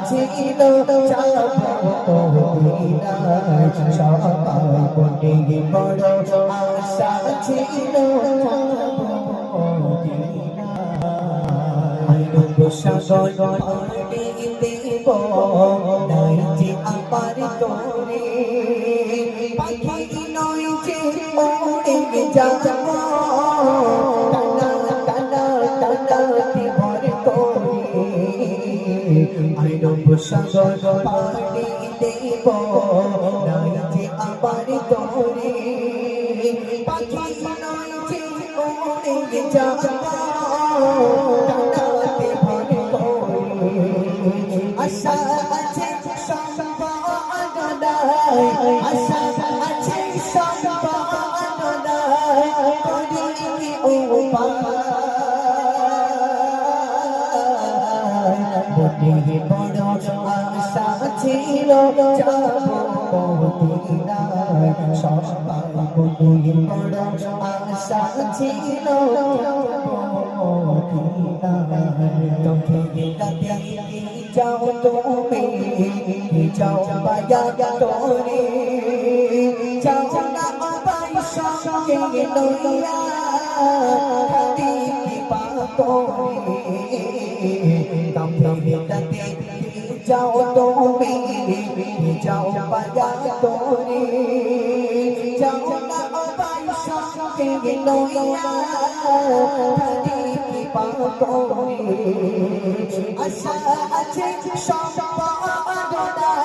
ছিল যাবো মদিনায় সবাই বলে বড় আশা ছিল যাবো মদিনায় রূপ সাগর পাড়ি দেব নাই যে আমার তোরে পাখি নয় যে উড়ে যাবো টানা টানা টানাতে ভর করে আইরব সাগর পাড়ি দেব নাই যে আমার তোরে পাখি নয় যে উড়ে যাবো টানাতে ভর করে আশা আছে সম্পাদনায় আশা আছে সম্পাদনায় করি ও বড় বড় আশা ছিল যাবো মদিনায় সবাই বলে বড় আশা ছিল যাবো মদিনায় তোকে দেখতে যাও তুমি যাও বায়া তোরে যাও না বাই সঙ্গে লইয়া খাটি কি পাতরে তোকে দেখতে যাও তুমি যাও বায়া তোরে যাও না বাই সঙ্গে লইয়া খাটি পাতরে আশা আছে সম্পাদনায়